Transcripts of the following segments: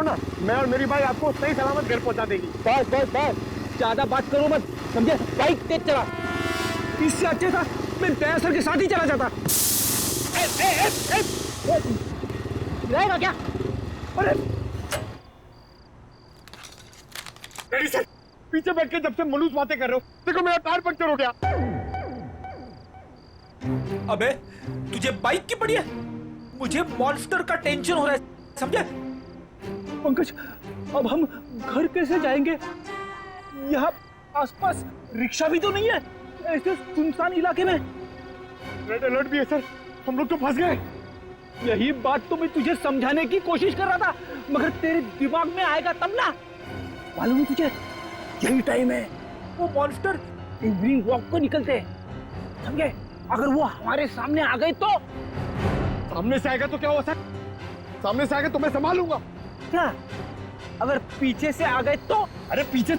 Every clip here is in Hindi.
ना, मैं और मेरी भाई आपको सही सलामत घर पहुंचा देगी। बस बस बस, ज्यादा बात करो मत, समझे? बाइक तेज चला। इससे अच्छे था मैं तैयार सर के साथ ही चला जाता। रहेगा क्या? अरे रेडी सर, पीछे बैठ के जब से मनुष्य बातें कर रहे हो, देखो मेरा टायर पंक्चर हो गया। अबे तुझे बाइक की पड़ी है, मुझे मॉन्स्टर का टेंशन हो रहा है, समझे? पंकज, अब हम घर कैसे जाएंगे? यहाँ आसपास रिक्शा भी तो नहीं है, ऐसे सुनसान इलाके में। रेड अलर्ट भी है सर, हम लोग तो फंस गए। यही बात तो मैं तुझे समझाने की कोशिश कर रहा था, मगर तेरे दिमाग में आएगा तब ना। मालूम है तुझे, यही टाइम है वो मॉन्स्टर इवनिंग वॉक को निकलते हैं, समझे? अगर वो हमारे सामने आ गए तो? सामने से आएगा तो क्या हुआ सर? सामने से आएगा तो मैं संभालूंगा। क्या अगर पीछे से आ गए तो? अरे पीछे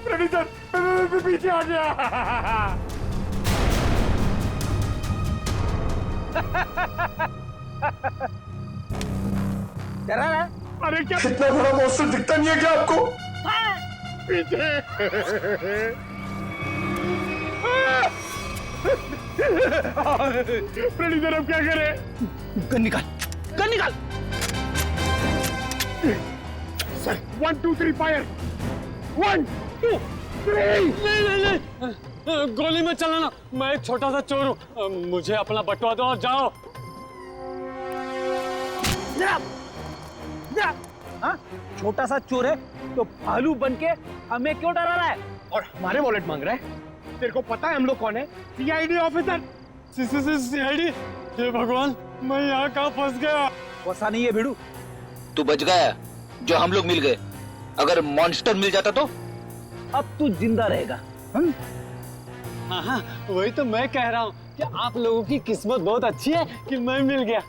रेडी सर, पीछे आ गया। डरा रहा? अरे क्या इतना बड़ा मॉन्स्टर दिखता नहीं है क्या आपको? पीछे। रेडी सर, अब क्या करें? गन निकाल, गन निकाल। Sir 1 2 3 fire. 1 2 3। नहीं, गोली में चलाना, मैं एक छोटा सा चोर हूँ, मुझे अपना बटवा दो और जाओ। हाँ? छोटा सा चोर है तो भालू बन के हमें क्यों डरा रहा है? और हमारे वॉलेट मांग रहा है। तेरे को पता है हम लोग कौन है? CID officer. सीआईडी? हे भगवान, मैं यहाँ कहाँ फंस गया? वैसा नहीं है भिड़ू। तू बच गया जो हम लोग मिल गए, अगर मॉन्स्टर मिल जाता तो? अब तू जिंदा रहेगा। हाँ, वही तो मैं कह रहा हूँ कि आप लोगों की किस्मत बहुत अच्छी है कि मैं मिल गया।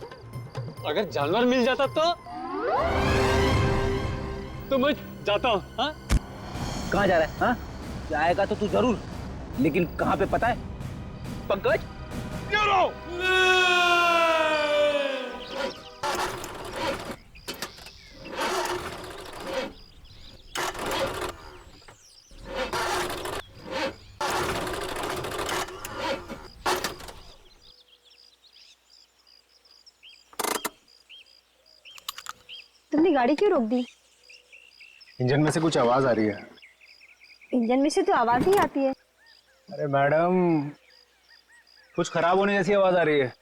अगर जानवर मिल जाता तो मैं जाता हूँ। हाँ? कहाँ जा रहा है? हाँ? जाएगा तो तू जरूर, लेकिन कहाँ पे पता है? पंकज, तुमने गाड़ी क्यों रोक दी? इंजन में से कुछ आवाज आ रही है। इंजन में से तो आवाज ही आती है। अरे मैडम, कुछ खराब होने जैसी आवाज आ रही है।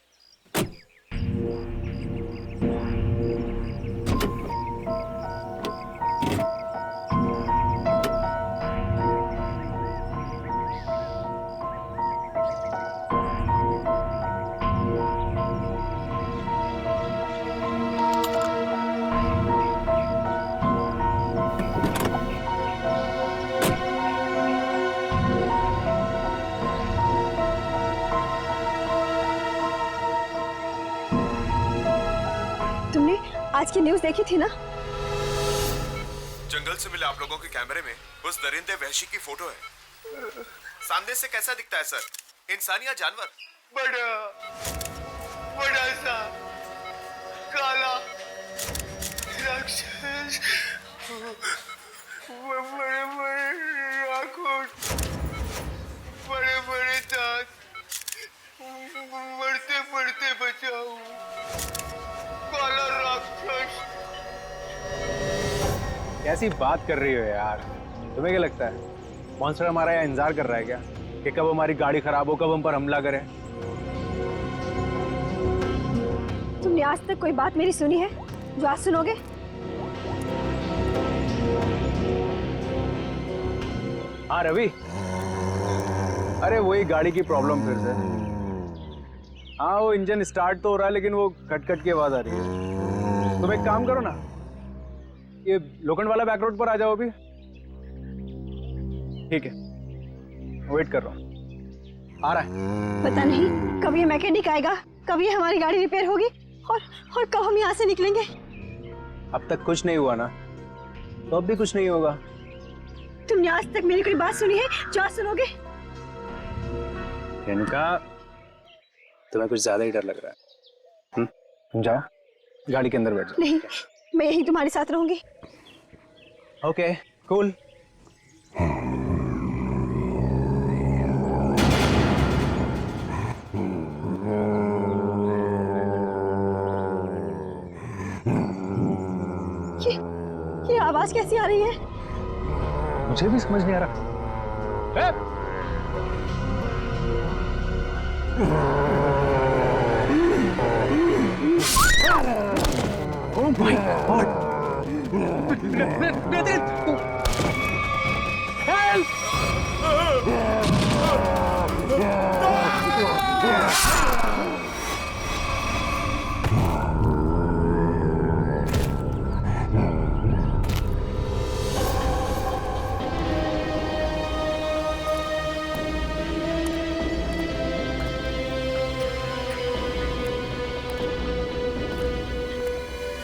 तुमने आज की न्यूज़ देखी थी ना? जंगल से मिले आप लोगों के कैमरे में उस दरिंदे वहशी की फोटो है। सामने से कैसा दिखता है सर? इंसान या जानवर? बड़ा बड़ा सा काला राक्षस, बड़े बड़े आंखों, बड़े बड़े दांत, मरते मरते बचाओ, काला राक्षस। कैसी बात कर रही हो यार? तुम्हें क्या लगता है मॉन्स्टर हमारा यहाँ इंतजार कर रहा है क्या कि कब हमारी गाड़ी खराब हो, कब हम पर हमला करे? तुमने आज तक कोई बात मेरी सुनी है जो आज सुनोगे? हाँ रवि, अरे वही गाड़ी की प्रॉब्लम फिर से। हाँ, वो इंजन स्टार्ट तो हो रहा है लेकिन वो कट कट की आवाज आ रही है। तुम एक काम करो ना, ये लोखंड वाला बैक रोड पर आ जाओ अभी। ठीक है, वेट कर रहा हूँ, आ रहा है। पता नहीं कब ये मैकेनिक आएगा, कब ये हमारी गाड़ी रिपेयर होगी और कब हम यहाँ से निकलेंगे। अब तक कुछ नहीं हुआ ना, तो अब भी कुछ नहीं होगा। तुमने आज तक मेरी कोई बात सुनी है जो आज सुनोगे? इनका तुम्हें कुछ ज्यादा ही डर लग रहा है। तुम जाओ गाड़ी के अंदर बैठ जाओ। नहीं, मैं यही तुम्हारे साथ रहूंगी। Okay cool. ये आवाज कैसी आ रही है? मुझे भी समझ नहीं आ रहा। Oh my God!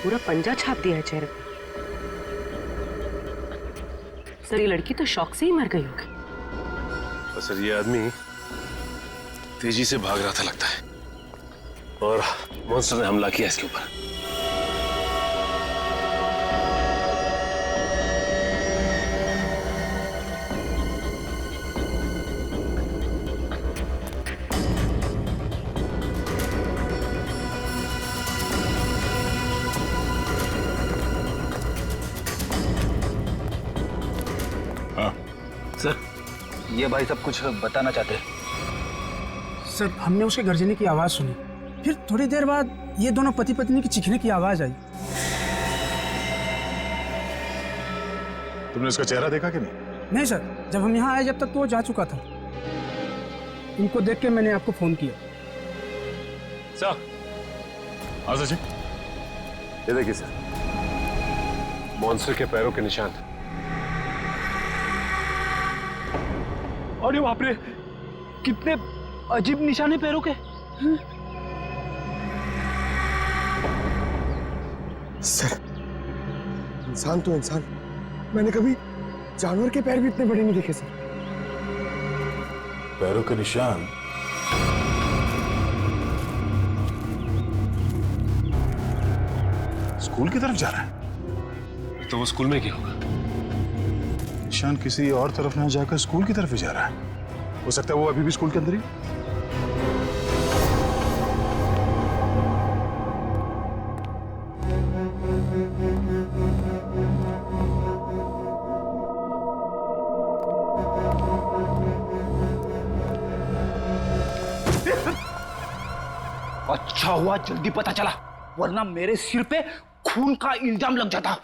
पूरा पंजा छाप दिया है चेहरे पे। सर ये लड़की तो शौक से ही मर गई होगी। तो सर ये आदमी तेजी से भाग रहा था लगता है और मॉन्स्टर ने हमला किया इसके ऊपर। सर ये भाई सब कुछ बताना चाहते हैं। सर हमने उसके गर्जने की आवाज सुनी, फिर थोड़ी देर बाद ये दोनों पति पत्नी की चीखने की आवाज आई। तुमने उसका चेहरा देखा कि नहीं? नहीं सर, जब हम यहाँ आए जब तक तो वो जा चुका था। इनको देख के मैंने आपको फोन किया। सर हाँ सचिन, ये देखिए सर, मॉन्स्टर के पैरों के निशान। अरे बाप रे, कितने अजीब निशाने पैरों के। सर इंसान तो इंसान, मैंने कभी जानवर के पैर भी इतने बड़े नहीं देखे सर। पैरों के निशान? स्कूल की तरफ जा रहा है? तो वो स्कूल में क्या होगा? निशान किसी और तरफ ना जाकर स्कूल की तरफ ही जा रहा है। हो सकता है वो अभी भी स्कूल के अंदर ही। अच्छा हुआ जल्दी पता चला, वरना मेरे सिर पे खून का इल्जाम लग जाता।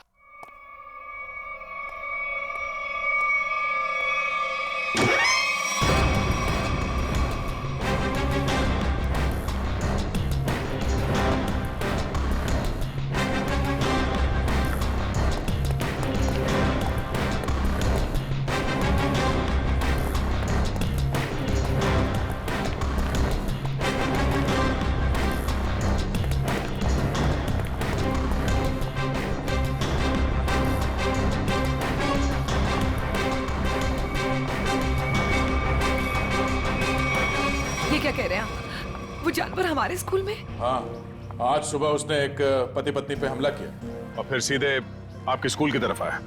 ये क्या कह रहे हैं आप? वो जानवर हमारे स्कूल में? हाँ, आज सुबह उसने एक पति पत्नी पे हमला किया और फिर सीधे आपके स्कूल की तरफ आया।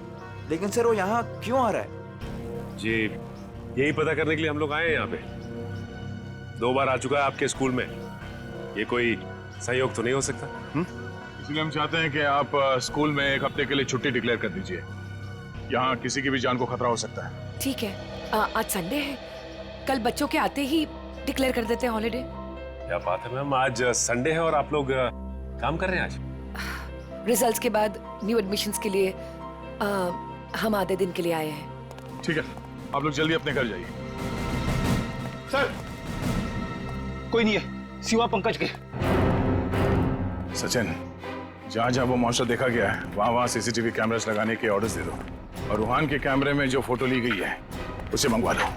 लेकिन सर वो यहाँ क्यों आ रहा है? जी यही पता करने के लिए हम लोग आए हैं यहाँ पे। 2 बार आ चुका है आपके स्कूल में, ये कोई संयोग तो नहीं हो सकता? इसलिए हम चाहते हैं कि आप स्कूल में 1 हफ्ते के लिए छुट्टी डिक्लेयर कर दीजिए। यहाँ किसी की भी जान को खतरा हो सकता है। ठीक है, आज संडे है, कल बच्चों के आते ही डिक्लेयर कर देते हैं हॉलिडे। क्या बात है मैम, आज संडे है और आप लोग काम कर रहे हैं आज? रिजल्ट्स के बाद न्यू एडमिशन्स के लिए हम आधे दिन के लिए आए हैं। ठीक है, आप लोग जल्दी अपने घर जाइए। सर कोई नहीं है सिवा पंकज के। सचिन, जहाँ जहाँ वो मॉन्स्टर देखा गया है वहाँ वहाँ सीसीटीवी कैमरास लगाने के ऑर्डर्स दे दो और रूहान के कैमरे में जो फोटो ली गई है उसे मंगवा लो।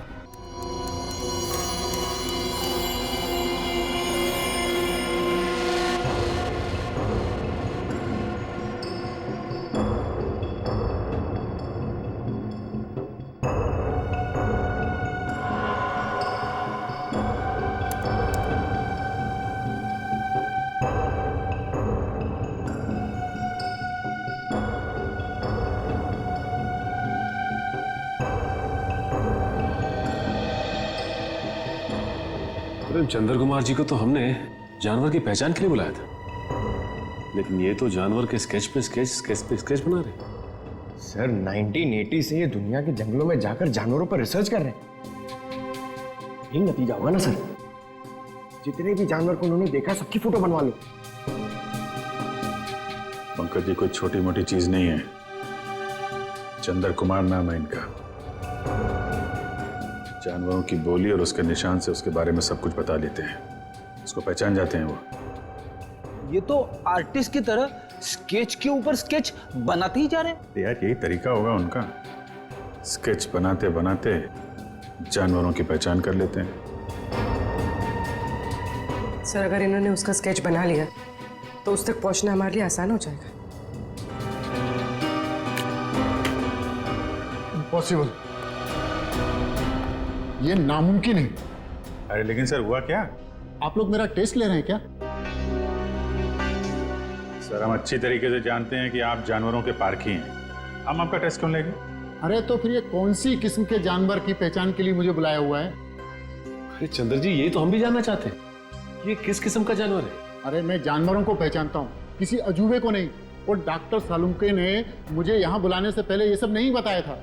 अरे चंद्र कुमार जी को तो हमने जानवर की पहचान के लिए बुलाया था, लेकिन ये तो जानवर के स्केच पे स्केच बना रहे। सर 1980 से ये दुनिया के जंगलों में जाकर जानवरों पर रिसर्च कर रहे हैं। यही नतीजा होगा ना सर। जितने भी जानवर को उन्होंने देखा सबकी फोटो बनवा लो। पंकज जी कोई छोटी मोटी चीज नहीं है। चंद्र कुमार नाम है इनका। जानवरों की बोली और उसके निशान से उसके बारे में सब कुछ बता लेते हैं, उसको पहचान जाते हैं वो। ये तो आर्टिस्ट की तरह स्केच के ऊपर स्केच बनाते ही जा रहे हैं। यार यही तरीका होगा उनका, स्केच बनाते बनाते जानवरों की पहचान कर लेते हैं। सर अगर इन्होंने उसका स्केच बना लिया तो उस तक पहुंचना हमारे लिए आसान हो जाएगा। इम्पॉसिबल, ये नामुमकिन है। अरे लेकिन सर हुआ क्या? आप लोग मेरा टेस्ट ले रहे हैं क्या? सर हम अच्छी तरीके से जानते हैं कि आप जानवरों के पारखी हैं, हम आपका टेस्ट क्यों लेंगे? अरे तो फिर ये कौन सी किस्म के जानवर की पहचान के लिए मुझे बुलाया हुआ है? अरे चंद्र जी ये तो हम भी जानना चाहते हैं, ये किस किस्म का जानवर है? अरे मैं जानवरों को पहचानता हूँ, किसी अजूबे को नहीं। और डॉक्टर सालुंके ने मुझे यहाँ बुलाने से पहले ये सब नहीं बताया था।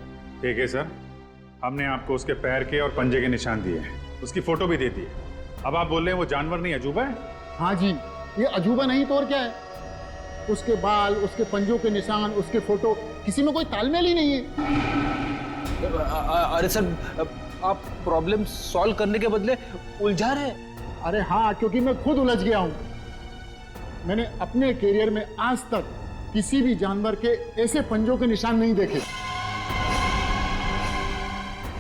ठीक है सर, हमने आपको उसके पैर के और पंजे के निशान दिए हैं, उसकी फोटो भी दे दी है। अब आप बोल रहे हैं वो जानवर नहीं अजूबा है? हाँ जी, ये अजूबा नहीं तो और क्या है। उसके बाल, उसके पंजों के निशान, उसके फोटो, किसी में कोई तालमेल ही नहीं है। अरे सर आप प्रॉब्लम सॉल्व करने के बदले उलझा रहे हैं। अरे हाँ, क्योंकि मैं खुद उलझ गया हूँ। मैंने अपने करियर में आज तक किसी भी जानवर के ऐसे पंजों के निशान नहीं देखे।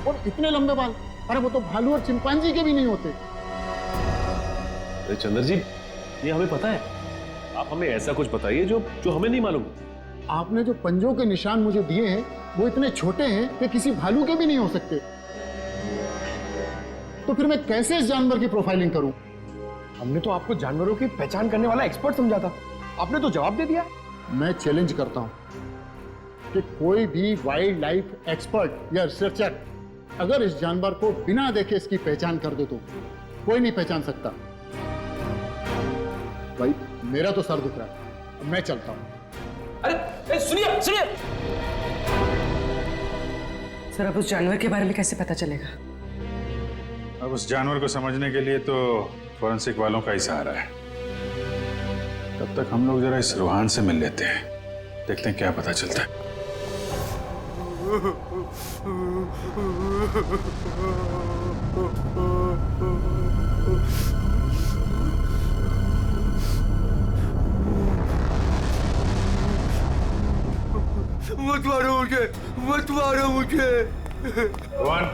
और इतने लंबे बाल, अरे वो तो भालू और चिंपांजी के भी नहीं होते। अरे चंद्र जी ये हमें पता है, आप हमें ऐसा कुछ बताइए जो हमें नहीं मालूम। आपने जो पंजों के निशान मुझे दिए हैं वो इतने छोटे हैं कि किसी भालू के भी नहीं हो सकते। तो फिर मैं कैसे इस जानवर की प्रोफाइलिंग करूं? हमने तो आपको जानवरों की पहचान करने वाला एक्सपर्ट समझा था, आपने तो जवाब दे दिया। मैं चैलेंज करता हूं कि कोई भी वाइल्ड लाइफ एक्सपर्ट या रिसर्चर अगर इस जानवर को बिना देखे इसकी पहचान कर दे तो कोई नहीं पहचान सकता। भाई मेरा तो सर दुख रहा है, मैं चलता हूं। अरे सुनिए सुनिए, सर अब उस जानवर के बारे में कैसे पता चलेगा? अब उस जानवर को समझने के लिए तो फॉरेंसिक वालों का ही सहारा है। तब तक हम लोग जरा इस रूहान से मिल लेते हैं, देखते हैं क्या पता चलता है। मत मारो मुझे, मत मारो मुझे। रोहन,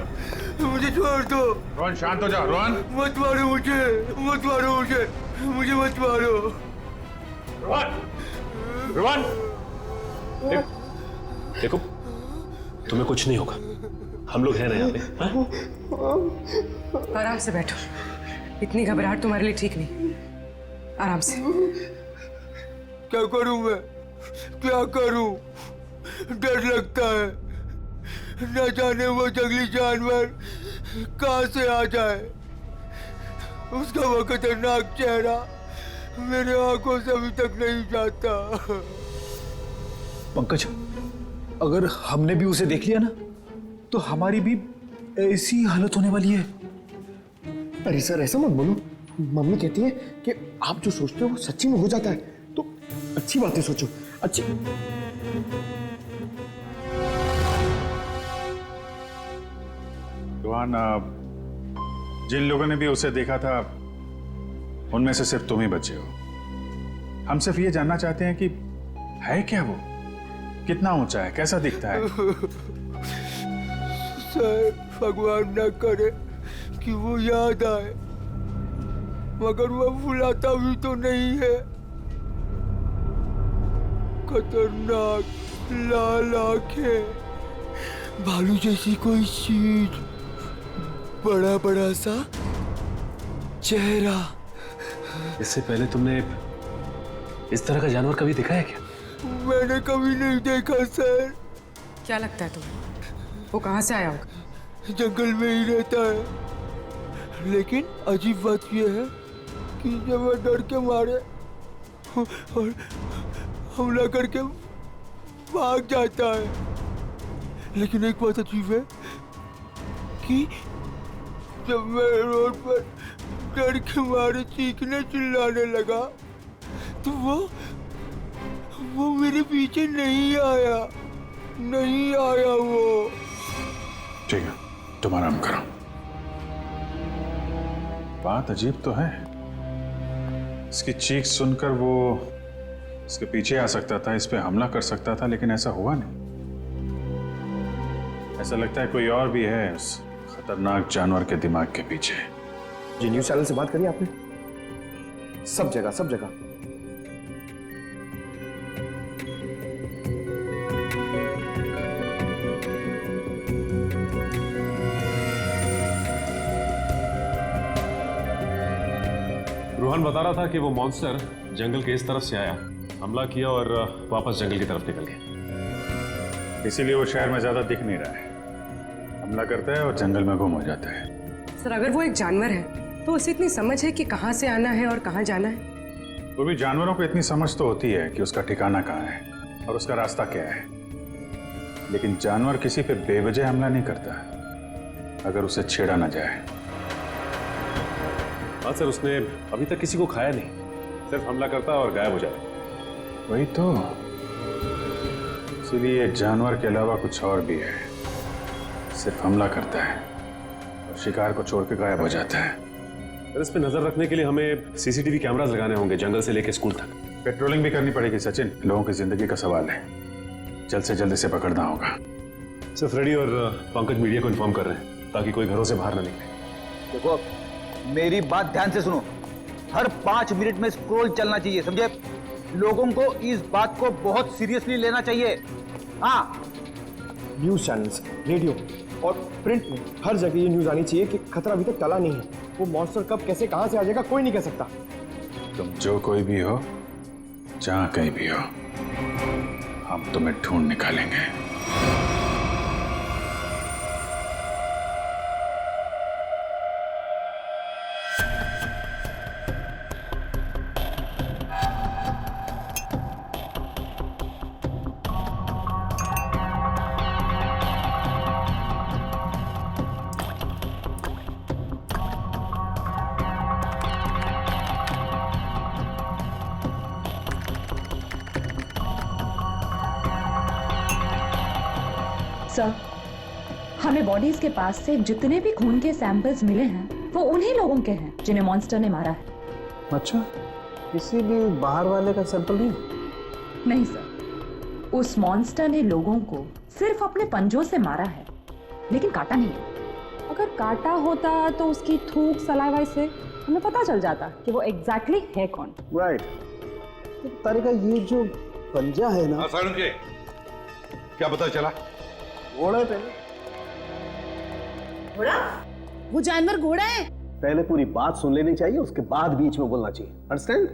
मुझे छोड़ दो। रोहन शांत हो जाओ। रोहन मत मारो मुझे, मत मारो मुझे, मुझे मत मारो। रोहन, रोहन देखो तुम्हें कुछ नहीं होगा, हम लोग हैं ना यहाँ पे। आराम से बैठो, इतनी घबराहट तुम्हारे लिए ठीक नहीं। आराम से। क्या करूं मैं, क्या करूं? डर लगता है, न जाने वो जंगली जानवर कहां से आ जाए। उसका वो खतरनाक चेहरा मेरे आंखों से अभी तक नहीं जाता। पंकज अगर हमने भी उसे देख लिया ना तो हमारी भी ऐसी हालत होने वाली है। अरे सर ऐसा मत बोलो, मम्मी कहती है कि आप जो सोचते हो वो सच्ची में हो जाता है, तो अच्छी बातें सोचो। अच्छी रोहन, जिन लोगों ने भी उसे देखा था उनमें से सिर्फ तुम ही बचे हो। हम सिर्फ ये जानना चाहते हैं कि है क्या वो, कितना ऊंचा है, कैसा दिखता है। सर भगवान न करे कि वो याद आए, मगर वो भुलाता भी तो नहीं है। खतरनाक लाल आंखें, भालू जैसी कोई चीज, बड़ा बड़ा सा चेहरा। इससे पहले तुमने इस तरह का जानवर कभी देखा है क्या? मैंने कभी नहीं देखा सर। क्या लगता है तुम्हें वो कहाँ से आया होगा? जंगल में ही रहता है, लेकिन अजीब बात यह है कि जब वह डर के मारे और हमला करके भाग जाता है, लेकिन एक बात अजीब है कि जब मैं रोड पर डर के मारे चीखने चिल्लाने लगा तो वो मेरे पीछे नहीं आया वो। ठीक है, तुम आराम करो। बात अजीब तो है, इसकी चीख सुनकर वो इसके पीछे आ सकता था, इस पे हमला कर सकता था, लेकिन ऐसा हुआ नहीं। ऐसा लगता है कोई और भी है उस खतरनाक जानवर के दिमाग के पीछे। जी न्यूज चैनल से बात करी आपने? सब जगह। रोहन बता रहा था कि वो मॉन्स्टर जंगल के इस तरफ से आया, हमला किया और वापस जंगल की तरफ निकल गया। इसीलिए वो शहर में ज्यादा दिख नहीं रहा है, हमला करता है और जंगल में गुम हो जाता है। सर अगर वो एक जानवर है तो उसे इतनी समझ है कि कहाँ से आना है और कहाँ जाना है? वो भी जानवरों को इतनी समझ तो होती है कि उसका ठिकाना कहाँ है और उसका रास्ता क्या है, लेकिन जानवर किसी पे बेवजह हमला नहीं करता अगर उसे छेड़ा ना जाए। हाँ सर, उसने अभी तक किसी को खाया नहीं, सिर्फ हमला करता और गायब हो जाता। वही तो, इसीलिए जानवर के अलावा कुछ और भी है, सिर्फ हमला करता है और शिकार को छोड़ के गायब हो जाता है। सर इस पे नजर रखने के लिए हमें सीसीटीवी कैमरास लगाने होंगे जंगल से लेकर स्कूल तक। पेट्रोलिंग भी करनी पड़ेगी सचिन, लोगों की जिंदगी का सवाल है, जल्द से जल्द इसे पकड़ना होगा। सर फ्रेडी और पंकज मीडिया को इन्फॉर्म कर रहे हैं ताकि कोई घरों से बाहर ना निकले। देखो मेरी बात ध्यान से सुनो, हर 5 मिनट में स्क्रॉल चलना चाहिए, समझे? लोगों को इस बात को बहुत सीरियसली लेना चाहिए। हाँ, न्यूज चैनल्स, रेडियो और प्रिंट में हर जगह ये न्यूज आनी चाहिए कि खतरा अभी तक टला नहीं है। वो मॉन्स्टर कब कैसे कहां से आ जाएगा कोई नहीं कह सकता। तुम जो कोई भी हो, जहां कहीं भी हो, हम तुम्हें ढूंढ निकालेंगे। सर, हमें बॉडीज के पास से जितने भी खून के सैंपल्स मिले हैं वो उन्हीं लोगों के हैं जिन्हें मॉन्स्टर ने मारा है। अच्छा, किसी भी बाहर वाले का सैंपल नहीं? नहीं सर, उस मॉन्स्टर ने लोगों को सिर्फ अपने पंजों से मारा है, लेकिन काटा नहीं है। अगर काटा होता तो उसकी थूक सलाइवा से हमें पता चल जाता कि वो एग्जैक्टली है कौन। राइट। तारिका, ये जो पंजा है ना, क्या पता चला? घोड़ा है पहले। घोड़ा? वो जानवर घोड़ा है? पहले पूरी बात सुन लेनी चाहिए, उसके बाद बीच में बोलना चाहिए। अंडरस्टैंड?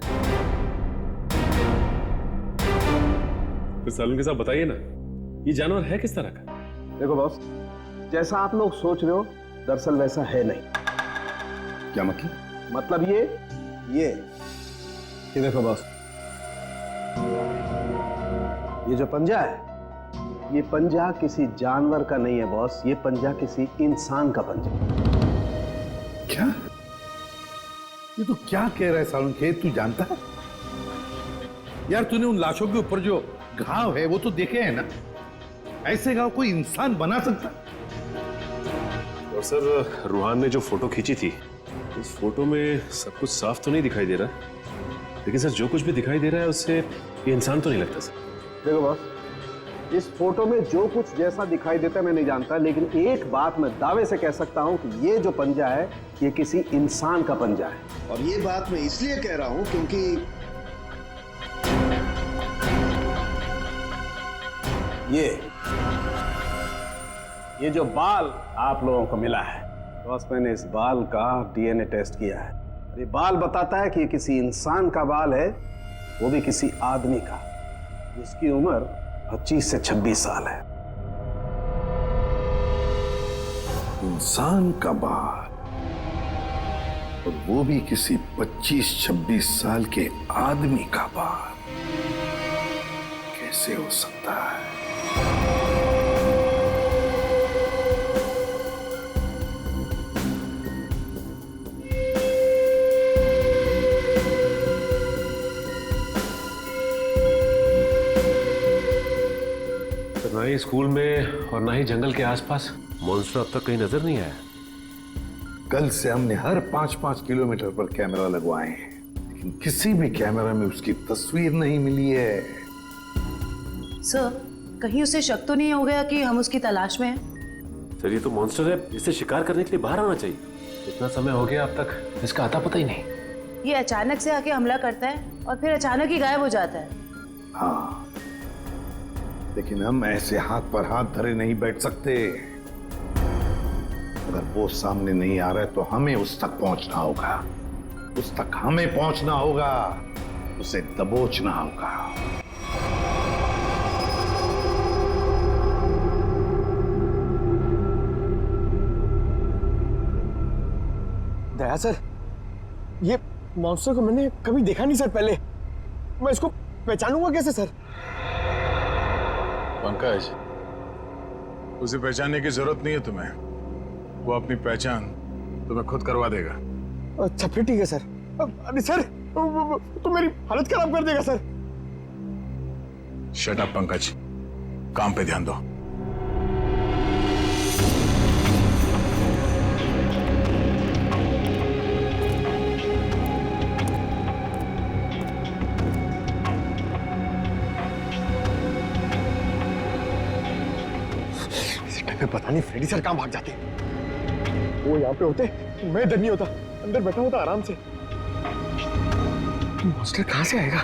तो सालून के साथ बताइए ना, ये जानवर है किस तरह का? देखो बॉस, जैसा आप लोग सोच रहे हो दरअसल वैसा है नहीं। क्या मतलब? मतलब ये देखो बॉस, ये जो पंजा है, ये पंजा किसी जानवर का नहीं है बॉस, ये पंजा किसी इंसान का पंजा। क्या? ये तो क्या कह रहा है सालून खेत, तू जानता है? यार तूने उन लाशों के ऊपर जो घाव है वो तो देखे हैं ना, ऐसे घाव कोई इंसान बना सकता? और सर रूहान ने जो फोटो खींची थी, उस फोटो में सब कुछ साफ तो नहीं दिखाई दे रहा, लेकिन सर जो कुछ भी दिखाई दे रहा है उससे ये इंसान तो नहीं लगता सर। देखो बॉस, इस फोटो में जो कुछ जैसा दिखाई देता है मैं नहीं जानता, लेकिन एक बात मैं दावे से कह सकता हूं कि ये जो पंजा है ये किसी इंसान का पंजा है। और ये बात मैं इसलिए कह रहा हूं क्योंकि ये जो बाल आप लोगों को मिला है, बॉस मैंने इस बाल का डीएनए टेस्ट किया है। ये बाल बताता है कि ये किसी इंसान का बाल है, वो भी किसी आदमी का, जिसकी उम्र 25 से 26 साल है। इंसान का बाल? और वो भी किसी 25-26 साल के आदमी का बाल। कैसे हो सकता है? ना ही स्कूल में और ना ही जंगल के आसपास मॉन्स्टर अब तक कहीं नजर नहीं आया। कल से हमने हर 5-5 किलोमीटर पर कैमरा लगवाए हैं, लेकिन किसी भी कैमरा में उसकी तस्वीर नहीं मिली है। सर, कहीं उसे शक तो नहीं हो गया कि हम उसकी तलाश में हैं? सर ये तो मॉन्स्टर है, इसे शिकार करने के लिए बाहर आना चाहिए। इतना समय हो गया अब तक इसका आता पता ही नहीं। ये अचानक से आके हमला करता है और फिर अचानक ही गायब हो जाता है। हाँ, लेकिन हम ऐसे हाथ पर हाथ धरे नहीं बैठ सकते। अगर वो सामने नहीं आ रहा है तो हमें उस तक पहुंचना होगा, उस तक हमें पहुंचना होगा, उसे दबोचना होगा। दया सर, ये मॉन्स्टर को मैंने कभी देखा नहीं सर पहले। मैं इसको पहचानूंगा कैसे सर? पंकज, उसे पहचानने की जरूरत नहीं है तुम्हें। वो अपनी पहचान तुम्हें खुद करवा देगा। अच्छा फिर ठीक है सर। अरे सर, तो मेरी हालत खराब कर देगा सर। शट अप पंकज, काम पे ध्यान दो। पता नहीं फ्रेडी सर कहां भाग जाते। वो यहाँ पे होते, मैं इधर नहीं होता, अंदर बैठा होता आराम से। मॉन्स्टर कहां से आएगा?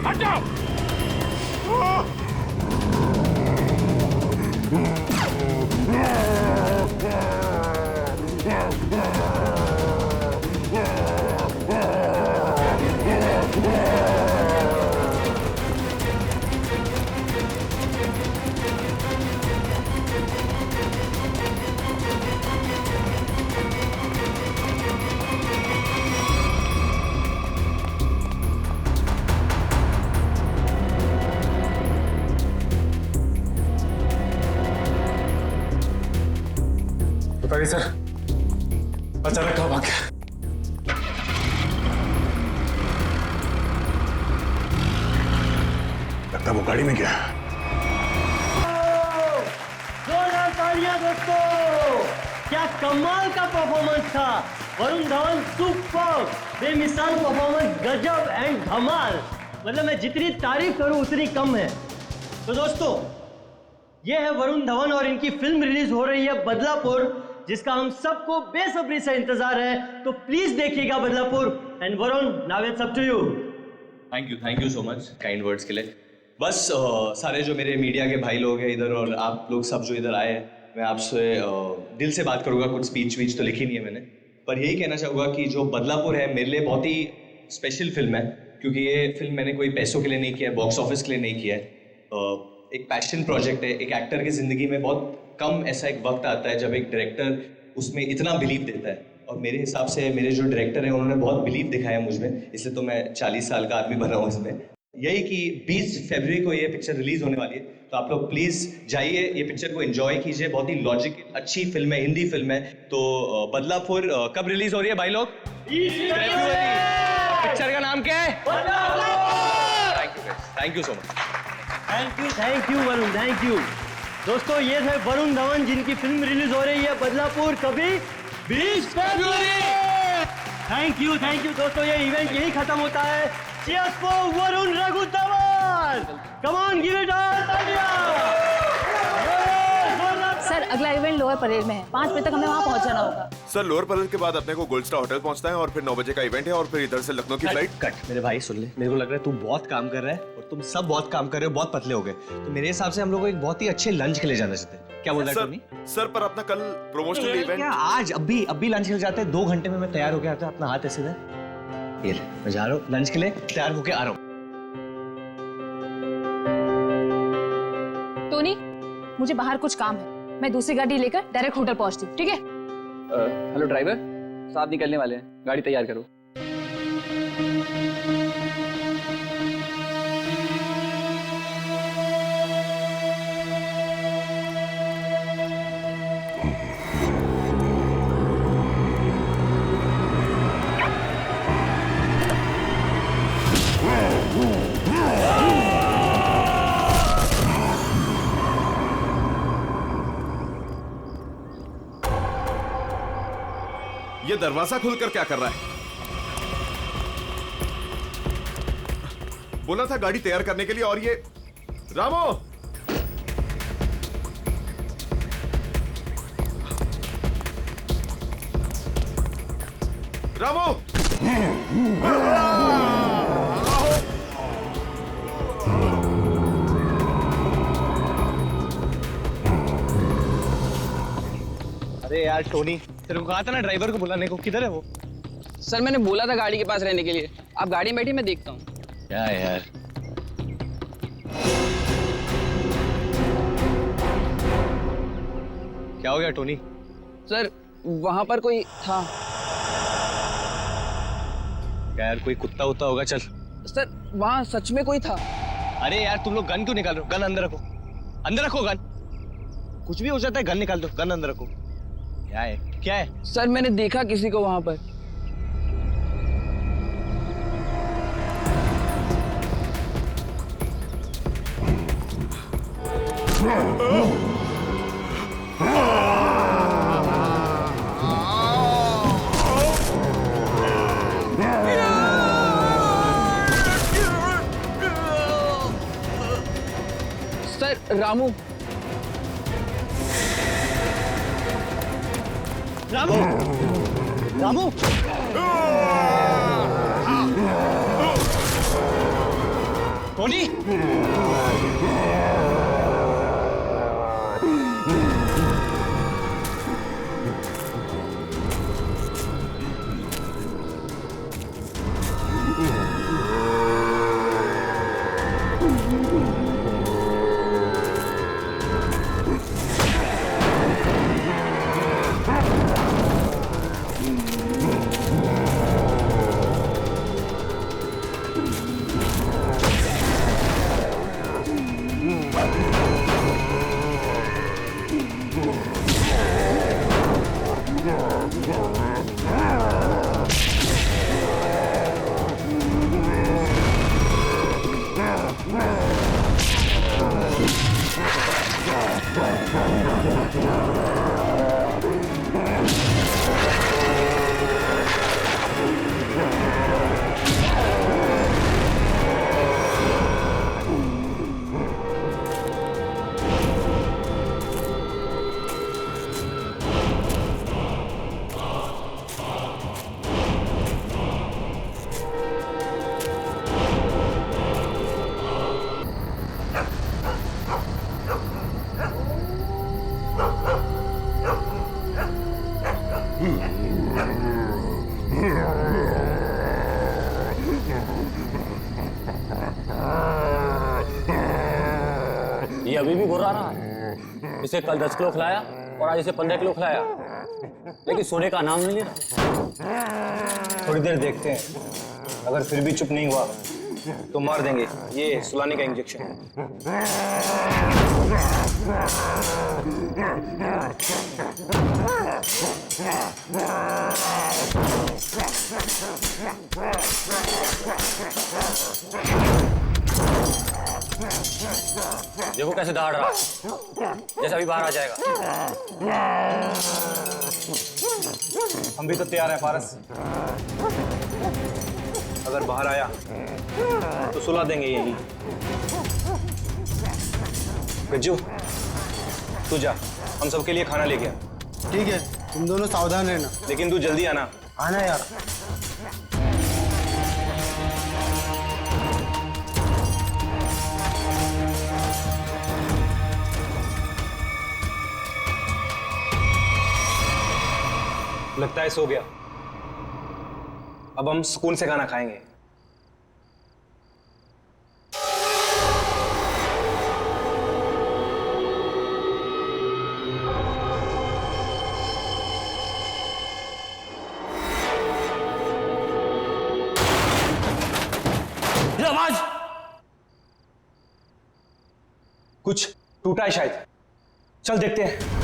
हट जाओ! बताइए सर, अचानक कहाँ भाग गया? लगता है वो गाड़ी में गया। जोरदार तालियां दोस्तों! क्या कमाल का परफॉर्मेंस था! वरुण धवन सुपर, बेमिसाल परफॉर्मेंस, गजब एंड धमाल। मतलब मैं जितनी तारीफ करूं उतनी कम है। तो दोस्तों, ये है वरुण धवन और इनकी फिल्म रिलीज हो रही है बदलापुर, जिसका हम सबको बेसब्री से इंतजार है। तो प्लीज देखिएगा Badlapur. And Varun, now it's up to you. Thank you so much kind words के लिए। बस सारे जो मेरे मीडिया के भाई लोग हैं इधर और आप लोग सब जो इधर आए हैं, मैं आपसे दिल से बात करूंगा। कुछ स्पीच वीच तो लिखी नहीं है मैंने, पर यही कहना चाहूँगा कि जो बदलापुर है मेरे लिए बहुत ही स्पेशल फिल्म है, क्योंकि ये फिल्म मैंने कोई पैसों के लिए नहीं किया है, बॉक्स ऑफिस के लिए नहीं किया है। एक पैशन प्रोजेक्ट है। एक एक्टर की ज़िंदगी में बहुत कम ऐसा एक वक्त आता है जब एक डायरेक्टर उसमें इतना बिलीव देता है, और मेरे हिसाब से मेरे जो डायरेक्टर हैं उन्होंने बहुत बिलीव दिखाया मुझ में, इसलिए तो मैं 40 साल का आदमी बन रहा हूँ इसमें। यही कि 20 फरवरी को ये पिक्चर रिलीज होने वाली है, तो आप लोग प्लीज़ जाइए, ये पिक्चर को एंजॉय कीजिए। बहुत ही लॉजिकल अच्छी फिल्म है, हिंदी फिल्म है। तो बदलापुर कब रिलीज हो रही है भाई लोग? पिक्चर का नाम क्या है? Thank you so much. Thank you Varun, thank you. दोस्तों, ये थे वरुण धवन जिनकी फिल्म रिलीज हो रही है बदलापुर, कभी 20 फरवरी। थैंक यू दोस्तों, ये इवेंट यही खत्म होता है। Cheers for Varun Raghu Dhawan. Come on, give it all, तालियां। सर, अगला इवेंट लोअर परेड में है, 5 बजे तक हमें वहाँ पहुँच जाना होगा। सर लोअर परेड के बाद अपने को गोल्ड स्टार होटल पहुंचना है और फिर 9 बजे का इवेंट है और फिर इधर से लखनऊ की फ्लाइट। कट मेरे भाई सुन ले, मेरे को लग रहा है तू बहुत काम कर रहा है और तुम सब बहुत काम कर रहे हो, बहुत पतले हो गए। तो मेरे हिसाब से हम लोग को एक बहुत ही अच्छे लंच के लिए जाना चाहते हैं। क्या बोल रहा है टोनी? सर पर अपना कल प्रमोशनल इवेंट आज अभी लंच के लिए जाते हैं। 2 घंटे में मैं तैयार होके आता हूँ। अपना हाथ ऐसे दे, ये ले मैं जा रहा हूँ लंच के लिए, तैयार होके आ रहा हूँ। टोनी, मुझे बाहर कुछ काम है, मैं दूसरी गाड़ी लेकर डायरेक्ट होटल पहुंचती हूँ, ठीक है? हेलो ड्राइवर, साहब निकलने वाले हैं, गाड़ी तैयार करो। ये दरवाजा खुलकर क्या कर रहा है? बोला था गाड़ी तैयार करने के लिए और ये रामो रामो अरे यार टोनी, तेरे को कहा था ना ड्राइवर को बुलाने को, किधर है वो? सर मैंने बोला था गाड़ी के पास रहने के लिए, आप गाड़ी में बैठी, मैं देखता हूँ। क्या यार, क्या हो गया टोनी? सर वहां पर कोई था। क्या यार, कोई कुत्ता उत्ता होगा? चल। सर वहां सच में कोई था। अरे यार तुम लोग गन क्यों निकाल रहे हो? गन अंदर रखो, अंदर रखो गन। कुछ भी हो जाता है, गन निकाल दो, गन अंदर रखो। क्या है, क्या है? सर मैंने देखा किसी को वहां पर। सर रामू, रामू, रामू, टोनी, ये अभी भी घुरा रहा है। इसे कल 10 किलो खिलाया और आज इसे 15 किलो खिलाया, लेकिन सोने का नाम नहीं ले रहा। थोड़ी देर देखते हैं, अगर फिर भी चुप नहीं हुआ तो मार देंगे। ये सुलाने का इंजेक्शन है। देखो कैसे दहाड़ रहा है, जैसे अभी बाहर आ जाएगा। हम भी तो तैयार हैं पारस, अगर बाहर आया तो सुला देंगे यही। गज्जू तू जा, हम सबके लिए खाना लेके आ। ठीक है, तुम दोनों सावधान रहना। लेकिन तू जल्दी आना। आना यार। लगता है सो गया। अब हम सुकून से खाना खाएंगे। ये आवाज कुछ टूटा है शायद। चल देखते हैं।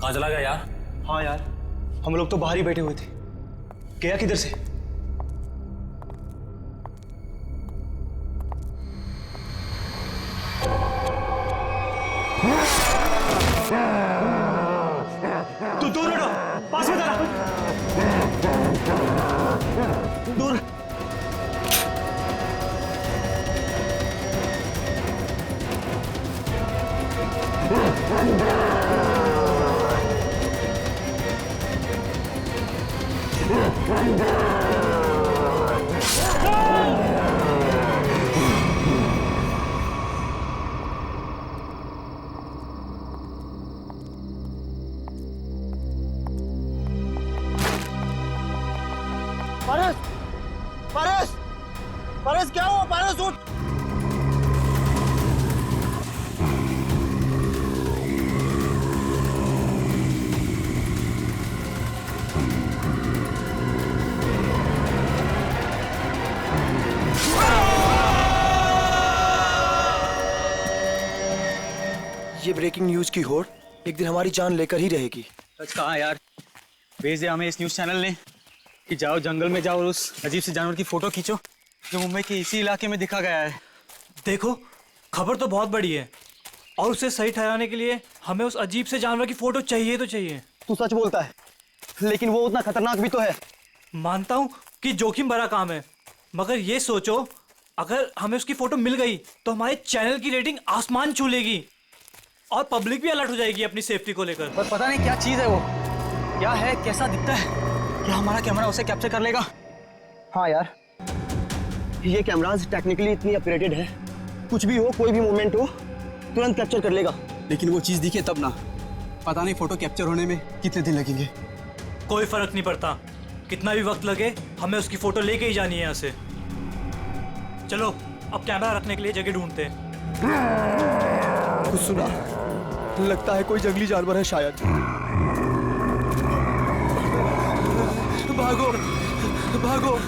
कहाँ चला गया यार? हाँ यार, हम लोग तो बाहर ही बैठे हुए थे। गया किधर से? तू दूर हटो, पास में चला। दूर। पारस, पारस, पारस क्या हुआ? पारस उठ। ये ब्रेकिंग न्यूज की होड़ एक दिन हमारी जान लेकर ही रहेगी। सच कहा यार, भेज दिया हमें इस न्यूज चैनल ने कि जाओ जंगल में जाओ और उस अजीब से जानवर की फोटो खींचो जो मुंबई के इसी इलाके में दिखा गया है। देखो, खबर तो बहुत बड़ी है और उसे सही ठहराने के लिए हमें उस अजीब से जानवर की फोटो चाहिए तो चाहिए। तू सच बोलता है, लेकिन वो उतना खतरनाक भी तो है। मानता हूँ कि जोखिम भरा काम है, मगर ये सोचो अगर हमें उसकी फोटो मिल गई तो हमारे चैनल की रेटिंग आसमान छू लेगी और पब्लिक भी अलर्ट हो जाएगी अपनी सेफ्टी को लेकर। पर पता नहीं क्या चीज है वो, क्या है, कैसा दिखता है, क्या हमारा कैमरा उसे कैप्चर कर लेगा? हाँ यार, ये कैमराज टेक्निकली इतनी अपग्रेडेड है, कुछ भी हो, कोई भी मूवमेंट हो, तुरंत कैप्चर कर लेगा। लेकिन वो चीज दिखे तब ना, पता नहीं फोटो कैप्चर होने में कितने दिन लगेंगे। कोई फर्क नहीं पड़ता, कितना भी वक्त लगे हमें उसकी फोटो लेके ही जानी है यहाँ से। चलो अब कैमरा रखने के लिए जगह ढूंढते हैं। कुछ सुना? लगता है कोई जंगली जानवर है शायद। भागो, भागो।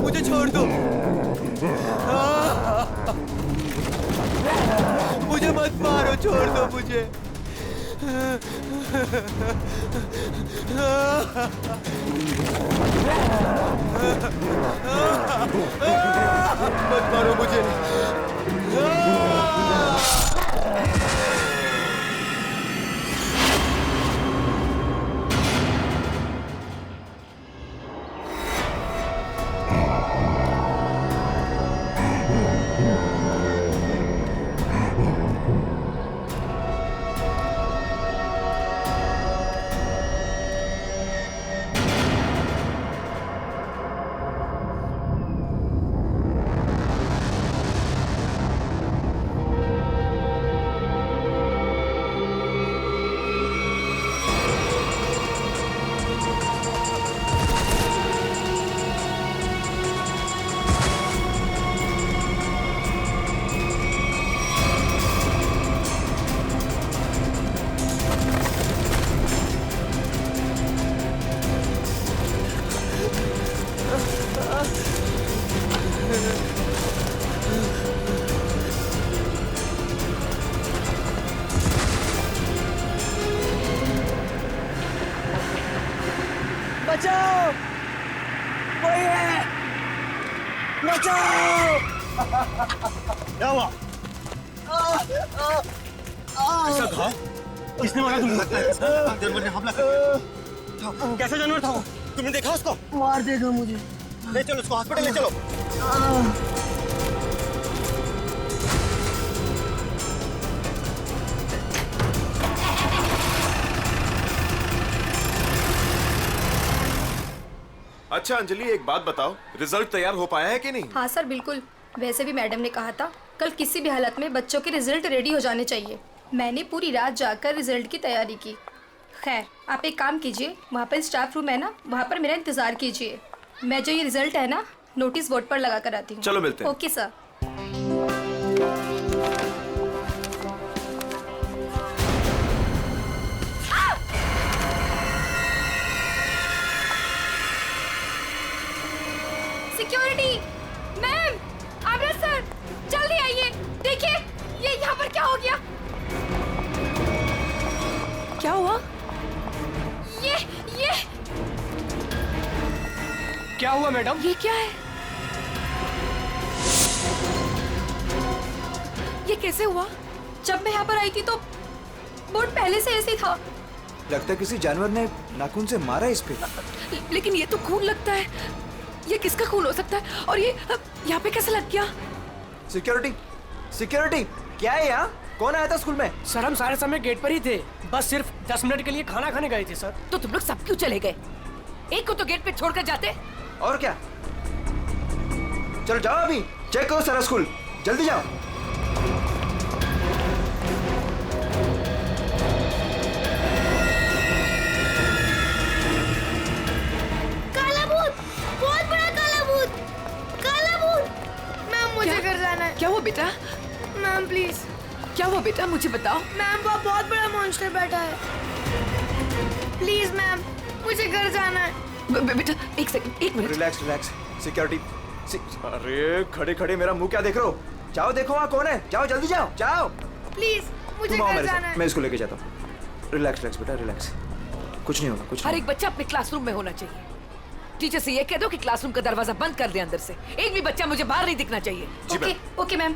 मुझे छोड़ दो, मुझे मत मारो, छोड़ दो मुझे। मत मारो मुझे। बचाओ, कोई है, बचाओ। क्या हुआ? ऐसा घाव किसने मारा तुमको? जानवर ने हमला कर दिया। कैसा जानवर था वो? तुमने देखा उसको? मार देगा मुझे। ले चलो उसको हॉस्पिटल ले चलो। अच्छा अंजलि, एक बात बताओ, रिजल्ट तैयार हो पाया है कि नहीं? हाँ सर, बिल्कुल। वैसे भी मैडम ने कहा था कल किसी भी हालत में बच्चों के रिजल्ट रेडी हो जाने चाहिए। मैंने पूरी रात जाकर रिजल्ट की तैयारी की। खैर, आप एक काम कीजिए, वहाँ पर स्टाफ रूम है ना, वहाँ पर मेरा इंतजार कीजिए। मैं जो ये रिजल्ट है ना, नोटिस बोर्ड पर लगा कर आती हूँ। चलो मिलते हैं। Okay sir. Security ma'am, Amraj sir, जल्दी आइए। देखिए ये यहाँ पर क्या हो गया। क्या हुआ? ये क्या हुआ मैडम? ये क्या है? ये कैसे हुआ? जब मैं यहाँ पर आई थी तो बोर्ड पहले से ऐसे ही था। लगता है किसी जानवर ने नाखून से मारा इस पे। लेकिन ये तो खून लगता है। ये किसका खून हो सकता है? और ये यहाँ पे कैसे लग गया? सिक्योरिटी, सिक्योरिटी, क्या है यहाँ? कौन आया था स्कूल में? सर हम सारे समय गेट पर ही थे, बस सिर्फ 10 मिनट के लिए खाना खाने गए थे सर। तो तुम लोग सब क्यों चले गए? एक को तो गेट पे छोड़कर जाते। और क्या? चलो जाओ, अभी चेक करो सारा स्कूल, जल्दी जाओ। काला भूत, बहुत बड़ा काला भूत, काला भूत। मैम मुझे घर जाना है। क्या हुआ बेटा? Ma'am please. क्या हुआ बेटा, मुझे बताओ। मैम वो बहुत बड़ा मॉन्स्टर बैठा है। प्लीज मैम, मुझे घर जाना है। बेटा एक सेकंड, एक मिनट। Relax relax. सिक्योरिटी, अरे खड़े खड़े मेरा मुंह क्या देख रहे हो? जाओ देखो वहाँ कौन है, जाओ जल्दी जाओ, जाओ। प्लीज मुझे तुम आओ घर मेरे जाना साथ, है। मैं इसको लेके जाता हूँ। रिलैक्स रिलैक्स बेटा, रिलैक्स, कुछ नहीं होगा, कुछ हर नहीं। एक बच्चा अपने क्लासरूम में होना चाहिए। टीचर से ये कह दो कि क्लासरूम का दरवाजा बंद कर दे अंदर से। एक भी बच्चा मुझे बाहर नहीं दिखना चाहिए। Okay okay ma'am.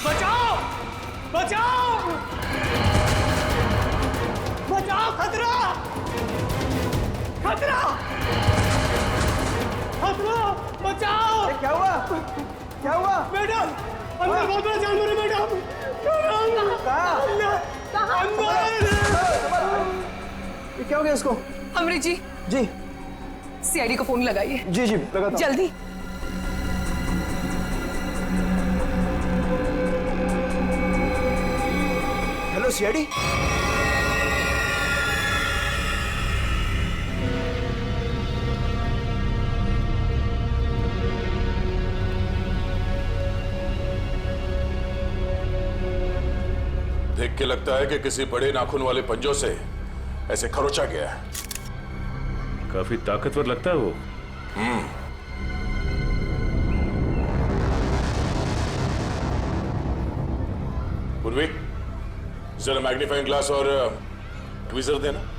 बचाओ, बचाओ, बचाओ, खतरा, खतरा, खतरा, बचाओ। क्या हुआ? क्या हुआ? मैडम, अंदर बहुत बड़ा जानवर है मैडम। ये क्या हो गया इसको? अमृत जी, जी सीआईडी को फोन लगाइए। जी जी लगाता हूं। जल्दी। Hello CID. देख के लगता है कि किसी बड़े नाखून वाले पंजों से ऐसे खरोचा गया है। काफी ताकतवर लगता है वो। पूर्वी, जरा मैग्नीफाइंग ग्लास और ट्वीजर देना।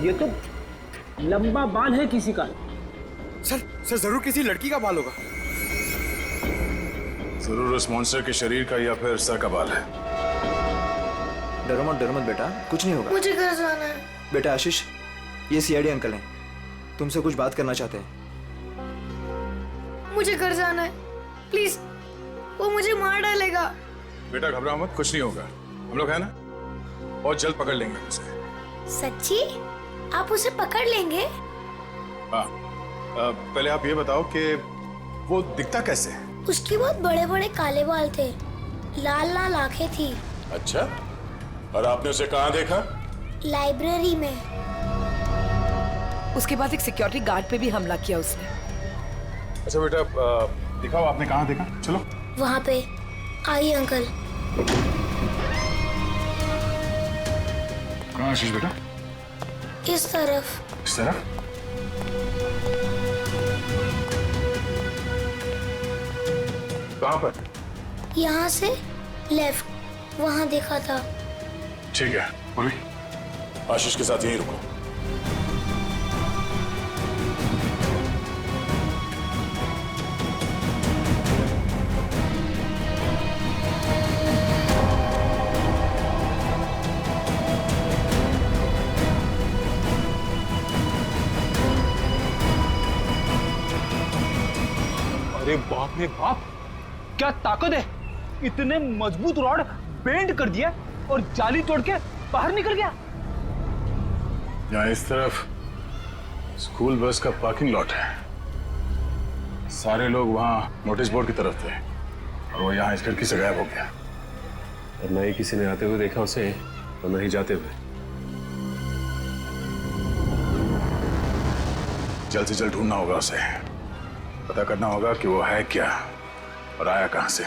ये तो लंबा बाल है किसी का। सर जरूर किसी लड़की का बाल होगा। जरूर उस मॉन्स्टर के शरीर का या फिर सर का बाल है। डरो मत बेटा, कुछ नहीं होगा। मुझे घर जाना है। बेटा आशीष, ये सीआईडी अंकल हैं, तुमसे कुछ बात करना चाहते हैं। मुझे घर जाना है, प्लीज, वो मुझे मार डालेगा। बेटा घबराओ मत, कुछ नहीं होगा। हम लोग है ना, बहुत जल्द पकड़ लेंगे उसे। सच्ची? आप उसे पकड़ लेंगे? हाँ, पहले आप ये बताओ कि वो दिखता कैसे है? उसके बहुत बड़े बड़े काले बाल थे, लाल लाल आंखें थी। अच्छा, और आपने उसे कहाँ देखा? लाइब्रेरी में। उसके बाद एक सिक्योरिटी गार्ड पे भी हमला किया उसने। अच्छा बेटा, दिखाओ आपने कहाँ देखा। चलो वहाँ पे। आइए अंकल। कहाँ आशीष बेटा? इस तरफ। इस तरफ? कहाँ पर? यहाँ से लेफ्ट, वहाँ देखा था। ठीक है, पूर्वी, आशीष के साथ यहीं रुको। अरे बाप रे बाप, क्या ताकत है! इतने मजबूत रॉड बेंड कर दिया और जाली तोड़ के बाहर निकल गया। यहाँ इस तरफ स्कूल बस का पार्किंग लॉट है। सारे लोग वहाँ नोटिस बोर्ड की तरफ थे और वो यहाँ इस खिड़की से गायब हो गया। और न ही किसी ने आते हुए देखा उसे और न ही जाते हुए। जल्द से जल्द ढूंढना होगा उसे, पता करना होगा कि वो है क्या और आया कहाँ से।